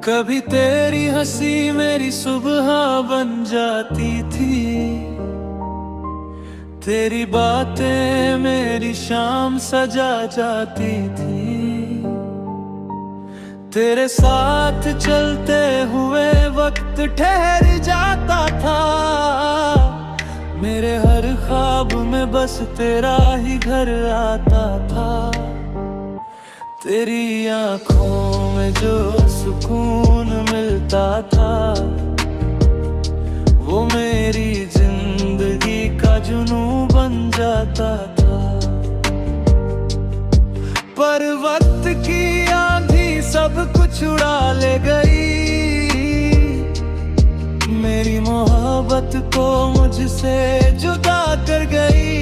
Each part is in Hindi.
कभी तेरी हंसी मेरी सुबह बन जाती थी, तेरी बातें मेरी शाम सजा जाती थी। तेरे साथ चलते हुए वक्त ठहर जाता था, मेरे हर ख्वाब में बस तेरा ही घर आता था। तेरी आंखों में जो सुकून मिलता था, वो मेरी जिंदगी का जुनून बन जाता था। पर वक्त की आंधी सब कुछ उड़ा ले गई, मेरी मोहब्बत को मुझसे जुदा कर गई।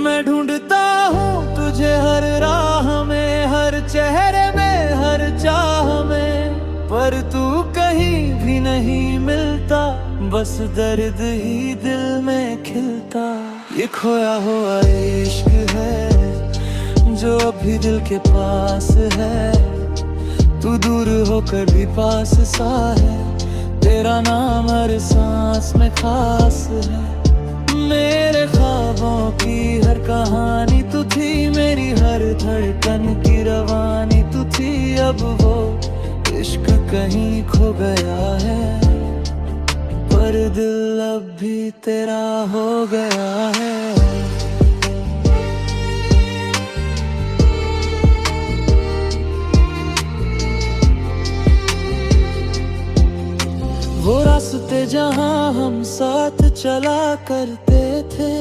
मैं ढूंढता हूँ तुझे हर राह में, हर चेहरे में, हर चाह में, पर तू कहीं भी नहीं मिलता, बस दर्द ही दिल में खिलता। ये खोया हुआ इश्क है जो अभी दिल के पास है, तू दूर होकर भी पास सा है, तेरा नाम हर सांस में खास है। मेरे ख्वाबों की हर कहानी तू थी, मेरी हर धड़कन की रवानी तू थी। अब वो इश्क कहीं खो गया है, पर दिल अब भी तेरा हो गया है। वो रास्ते जहां हम साथ चला करते थे,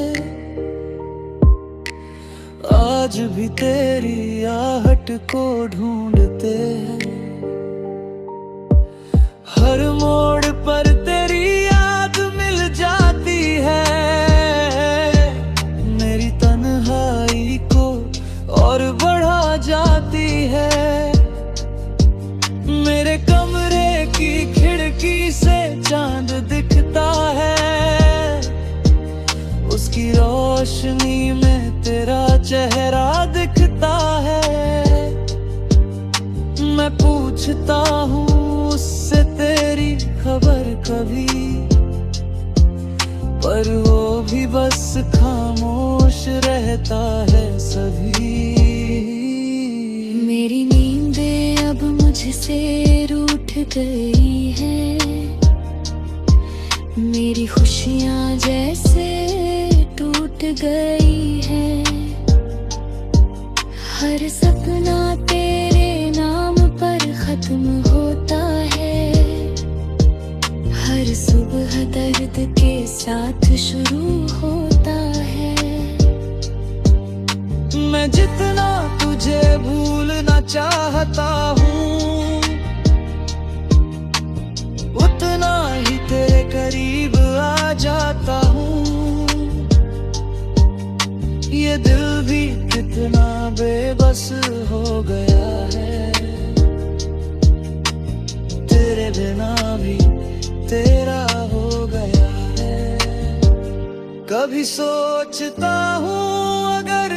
आज भी तेरी आहट को ढूंढते हैं। हर मोड़ पर तेरी याद मिल जाती है, मेरी तन्हाई को और बढ़ा जाती है। मेरे कमरे की खिड़की से चांद दिखता है, उसकी रोशनी में तेरा चेहरा दिखता है। मैं पूछता हूँ उससे तेरी खबर कभी, पर वो भी बस खामोश रहता है सभी। मेरी नींदें अब मुझसे रूठ गई हैं, मेरी खुशियाँ जैसे टूट गई हैं। हर सपना तेरे नाम पर खत्म होता है, हर सुबह दर्द के साथ शुरू होता है। मैं जितना तुझे भूलना चाहता हूँ, उतना ही तेरे करीब आ जाता हूँ। ये दिल भी कितना बेबस हो गया है, तेरे बिना भी तेरा हो गया है। कभी सोचता हूँ अगर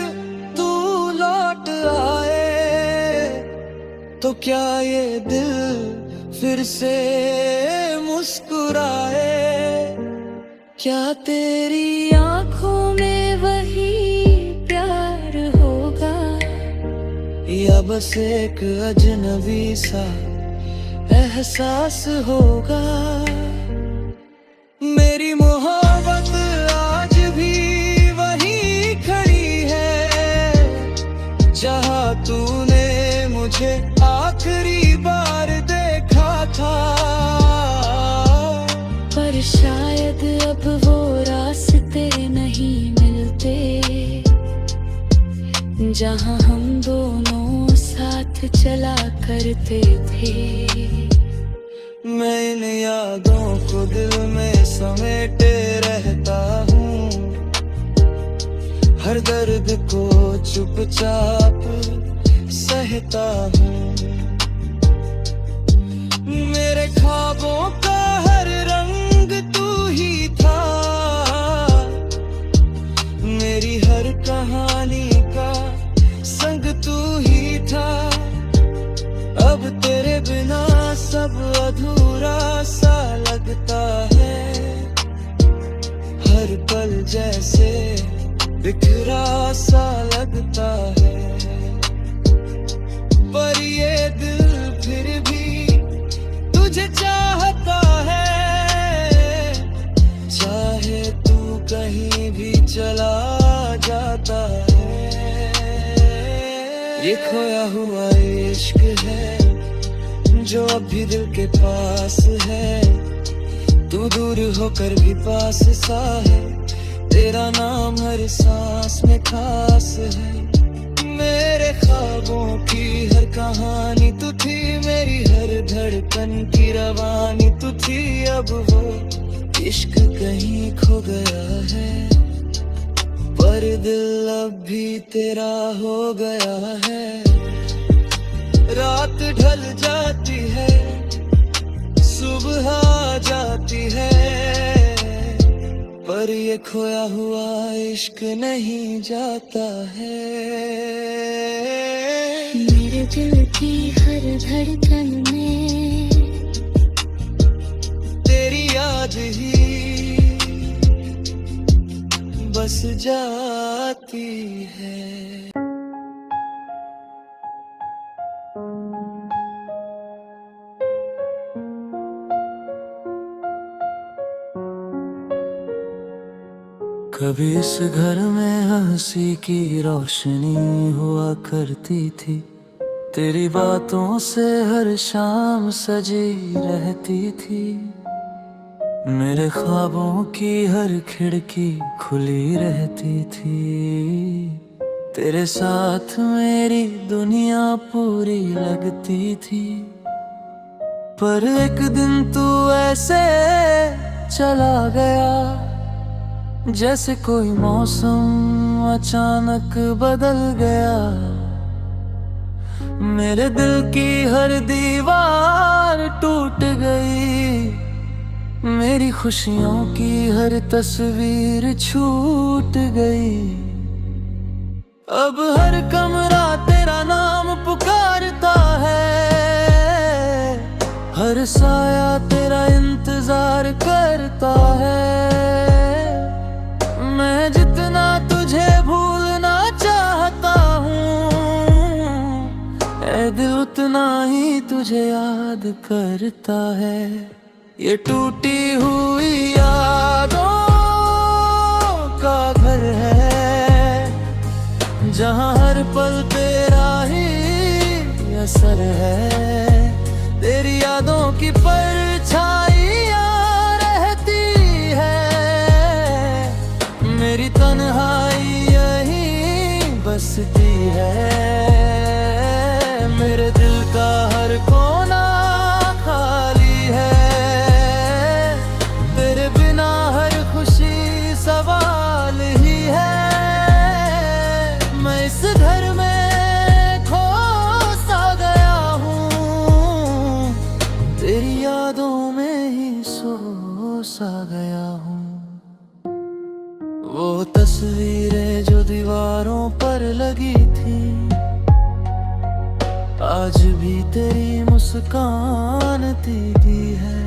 तू लौट आए, तो क्या ये दिल फिर से मुस्कुराए। क्या तेरी आंखों में वही प्यार होगा, या बस एक अजनबी सा एहसास होगा। मेरी मोहब्बत आज भी वही खड़ी है, जहाँ तूने मुझे आखिरी बार देखा था। पर शायद अब वो रास्ते नहीं मिलते, जहाँ हम दोनों साथ चला करते थे। मैं इन यादों को दिल में समेटे रहता हूँ, हर दर्द को चुपचाप सहता हूँ। मेरे ख्वाबों का हर रंग तू ही था, मेरी हर कहानी का संग तू ही था। सब अधूरा सा लगता है, हर पल जैसे बिखरा सा लगता है। पर ये दिल फिर भी तुझे चाहता है, चाहे तू कहीं भी चला जाता है। ये खोया हुआ इश्क है जो अब भी दिल के पास है, तू दूर होकर भी पास सा है, तेरा नाम हर सांस में खास है। मेरे ख्वाबों की हर कहानी तू थी, मेरी हर धड़कन की रवानी तू थी। अब वो इश्क कहीं खो गया है, पर दिल अब भी तेरा हो गया है। रात ढल जाती है, सुबह आ जाती है, पर ये खोया हुआ इश्क नहीं जाता है। मेरे दिल की हर धड़कन में तेरी याद ही बस जाती है। कभी इस घर में हंसी की रोशनी हुआ करती थी, तेरी बातों से हर शाम सजी रहती थी। मेरे ख्वाबों की हर खिड़की खुली रहती थी, तेरे साथ मेरी दुनिया पूरी लगती थी। पर एक दिन तू ऐसे चला गया, जैसे कोई मौसम अचानक बदल गया। मेरे दिल की हर दीवार टूट गई, मेरी खुशियों की हर तस्वीर छूट गई। अब हर कमरा तेरा नाम पुकारता है, हर साया तेरा इंतजार करता है। मैं जितना तुझे भूलना चाहता हूँ, ऐ दिल उतना ही तुझे याद करता है। ये टूटी हुई यादों का घर है, जहाँ हर पल तेरा ही असर है। तेरी यादों की परछाइयाँ रहती है, मेरी तन्हाई यहीं बसती है। मेरे दिल का हर कोना खाली है, तेरे बिना हर खुशी सवाल ही है। मैं इस घर में खो सा गया हूँ, तेरी यादों में ही सो सा गया हूँ। वो तस्वीरें जो दीवारों पर लगी थी, आज भी तेरी मुस्कान दीदी है।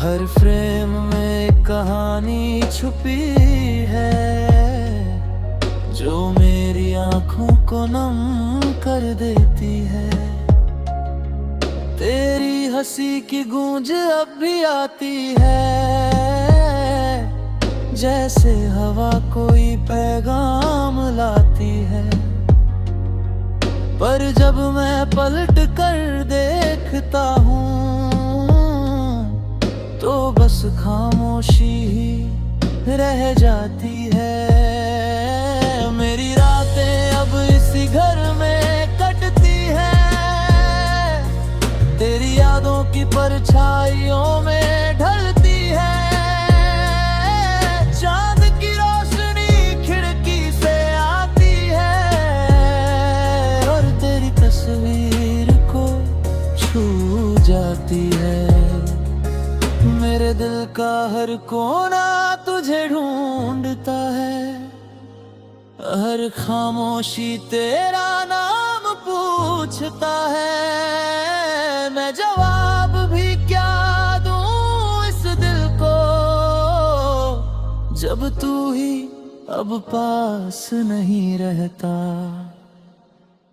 हर फ्रेम में एक कहानी छुपी है, जो मेरी आंखों को नम कर देती है। तेरी हंसी की गूंज अब भी आती है, जैसे हवा कोई पैगाम लाती है। पर जब मैं पलट कर देखता हूँ, तो बस खामोशी ही रह जाती है। मेरी रातें अब इसी घर में कटती हैं, तेरी यादों की परछाइयों में ढलती है। चांद की रोशनी खिड़की से आती है, और तेरी तस्वीर को छू जाती है। मेरे दिल का हर कोना तुझे ढूंढता है, हर खामोशी तेरा नाम पूछता है। अब तू ही अब पास नहीं रहता।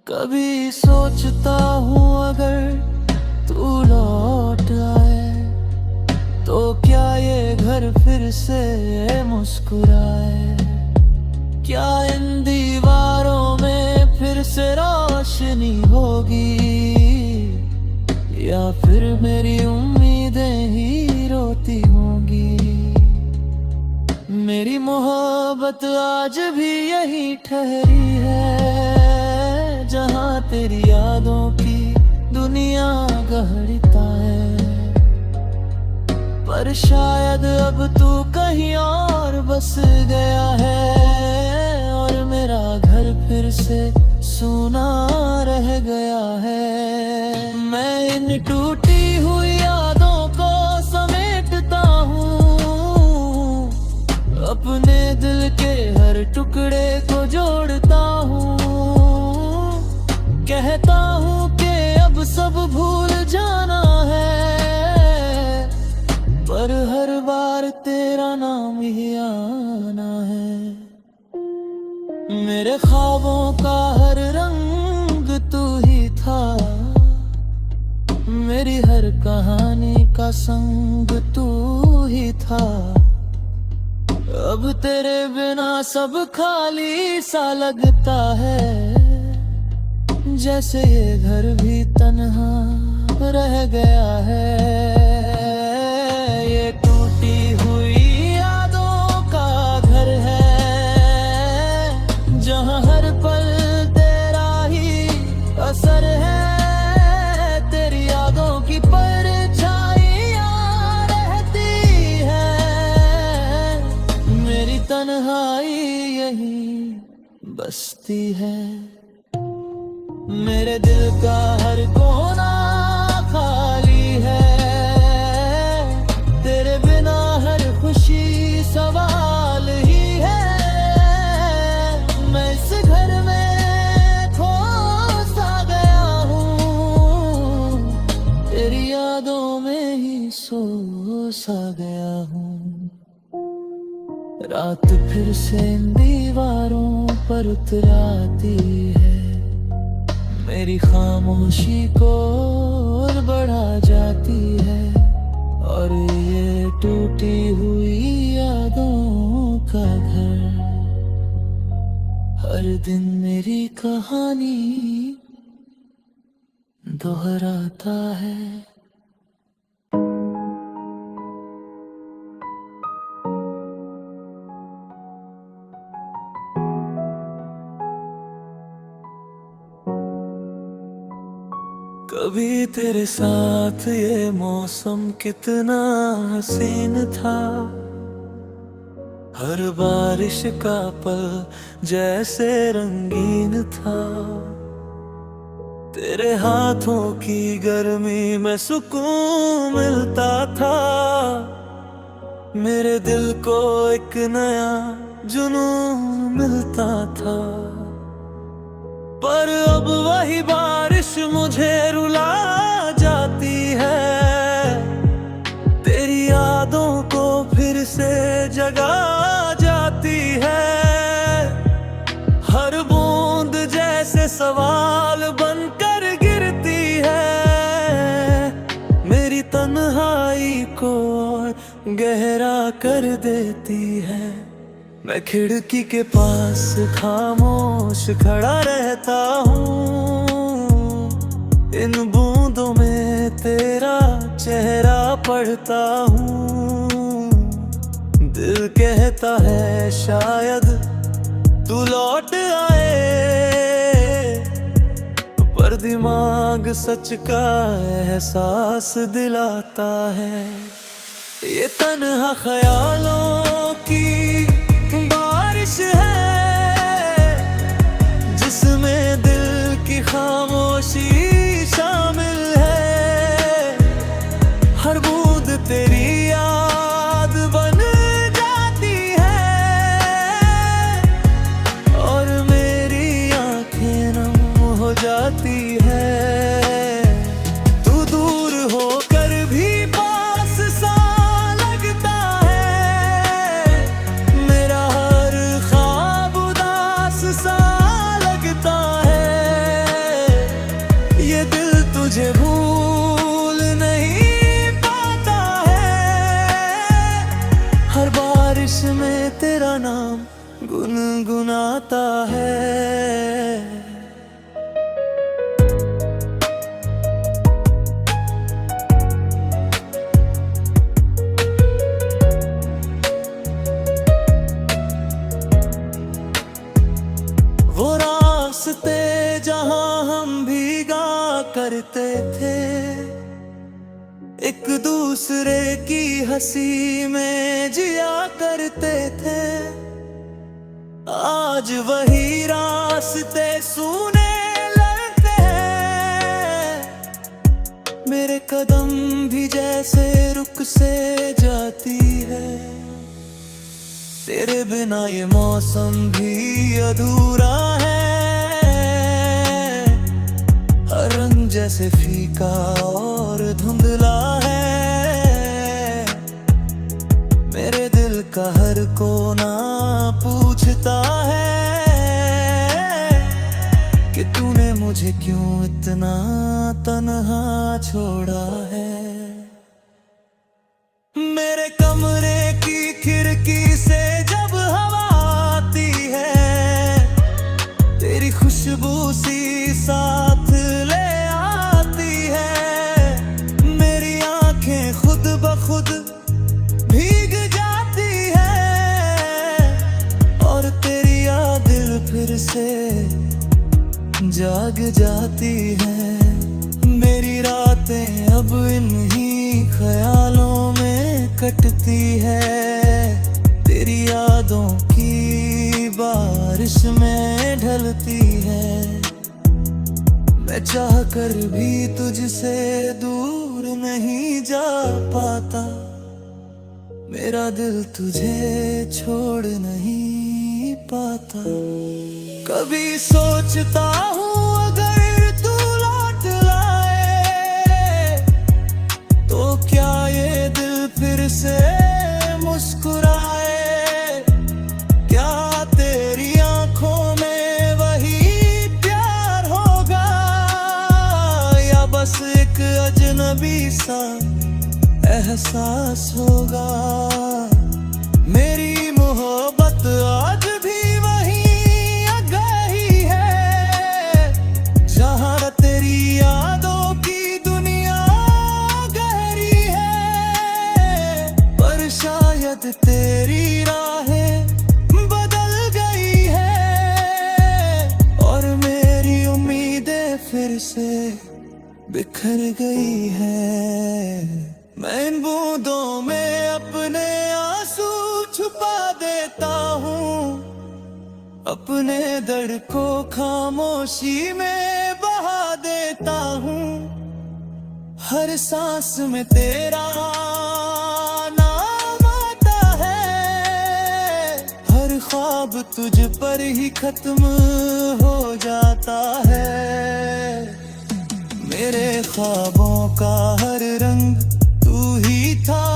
कभी सोचता हूँ अगर तू लौट आए तो क्या ये घर फिर से मुस्कुराए। क्या इन दीवारों में फिर से रोशनी होगी, या फिर मेरी उम्मीदें ही रोती होंगी। मेरी मोहब्बत आज भी यही ठहरी है, जहाँ तेरी यादों की दुनिया गहरता है। पर शायद अब तू कहीं और बस गया है, और मेरा घर फिर से सूना रह गया है। मैं इन टूटी हुई यादों को समेटता हूँ, अपने दिल के हर टुकड़े को जोड़ता हूँ। कहता हूँ कि अब सब भूल जाना है, पर हर बार तेरा नाम ही आना है। मेरे ख्वाबों का हर रंग तू ही था, मेरी हर कहानी का संग तू ही था। अब तेरे बिना सब खाली सा लगता है, जैसे ये घर भी तन्हा रह गया है। ये टूटी हुई यादों का घर है, जहाँ हर पल तेरा ही असर है। तेरी यादों की परछाइयाँ रहती है, मेरी तन्हाई यही बसती है। मेरे दिल का हर कोना खाली है, तेरे बिना हर खुशी सवाल ही है। मैं इस घर में खो सा गया हूँ, तेरी यादों में ही सो सा गया हूँ। रात फिर से इन दीवारों पर उतर आती है, मेरी खामोशी को और बढ़ा जाती है। और ये टूटी हुई यादों का घर हर दिन मेरी कहानी दोहराता है। कभी तेरे साथ ये मौसम कितना हसीन था, हर बारिश का पल जैसे रंगीन था। तेरे हाथों की गर्मी में सुकून मिलता था, मेरे दिल को एक नया जुनून मिलता था। पर अब वही बारिश मुझे रुला जाती है, तेरी यादों को फिर से जगा जाती है। हर बूंद जैसे सवाल बनकर गिरती है, मेरी तन्हाई को और गहरा कर देती है। मैं खिड़की के पास खामोश खड़ा रहता हूँ, इन बूंदों में तेरा चेहरा पढ़ता हूँ। दिल कहता है शायद तू लौट आए, पर दिमाग सच का एहसास दिलाता है। ये तन्हा ख्यालों की बारिश है, जिसमें दिल की खामोशी शामिल है। हर बूंद तेरी याद बन जाती है, और मेरी आंखें नम हो जाती है। तू दूर होकर भी पास सा लगता है, तुझे भूल नहीं पाता है, हर बारिश में तेरा नाम गुनगुनाता है। वो रास्ते जहां हम भीगा करते थे, एक दूसरे की हंसी में जिया करते थे, आज वही रास्ते सूने लगते हैं। मेरे कदम भी जैसे रुक से जाती है, तेरे बिना ये मौसम भी अधूरा है। हर रंग जैसे फीका और धुंधला है, मेरे दिल का हर कोना पूछता है कि तूने मुझे क्यों इतना तन्हा छोड़ा है। मेरे कमरे की खिड़की से जब हवा आती है, तेरी खुशबू सी साथ ले आती है। मेरी आंखें खुद ब खुद भीग जाती है, और तेरी याद दिल फिर से जाग जाती है। मेरी रातें अब इन्हीं ख्यालों में कटती है, तेरी यादों की बारिश में ढलती है। मैं चाह कर भी तुझसे दूर नहीं जा पाता, मेरा दिल तुझे छोड़ नहीं पाता। कभी सोचता हूँ अगर तू लौट लाए, तो क्या ये दिल फिर से मुस्कुराए। क्या तेरी आंखों में वही प्यार होगा, या बस एक अजनबी सा एहसास होगा। मेरी मोहब्बत आज भी वहीं अगही है, जहां तेरी यादों की दुनिया गहरी है। पर शायद तेरी राहें बदल गई है, और मेरी उम्मीदें फिर से बिखर गई है। मैं इन बूंदों में अपने आंसू छुपा देता हूँ, अपने दर्द को खामोशी में बहा देता हूँ। हर सांस में तेरा नाम आता है, हर ख्वाब तुझ पर ही खत्म हो जाता है। मेरे ख्वाबों का हर रंग तू ही था,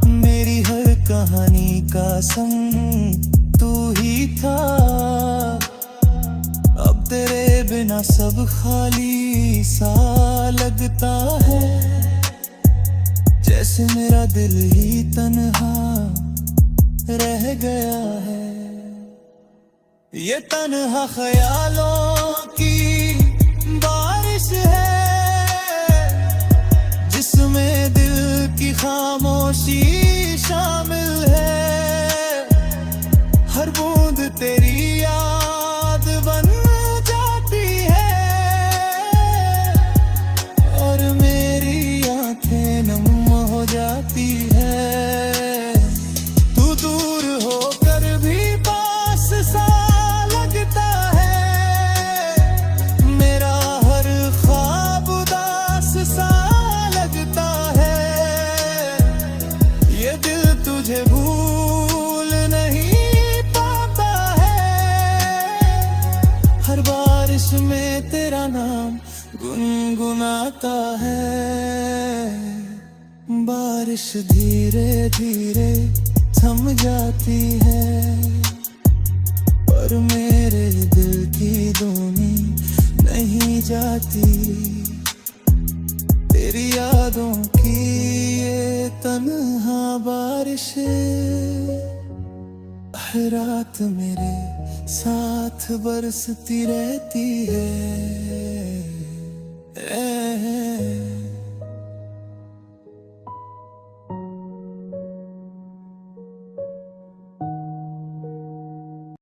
मेरी हर कहानी का संग तू ही था। अब तेरे बिना सब खाली सा लगता है, जैसे मेरा दिल ही तन्हा रह गया है। ये तन्हा ख्यालों की बारिश है, जिसमें दिल की खामोशी शामिल है। हर बूंद तेरी याद बन जाती है, और मेरी आंखें नम हो जाती है। तू दूर होकर भी पास सा लगता है, मेरा हर ख्वाब उदास सा लगता है। ये दिल तुझे भूल नहीं पाता है, हर बारिश में तेरा नाम गुनगुनाता है। बारिश धीरे धीरे थम जाती है, पर मेरे दिल की धुनी नहीं जाती तेरी यादों की ये तन्हा बारिशें हर रात मेरे साथ बरसती रहती है।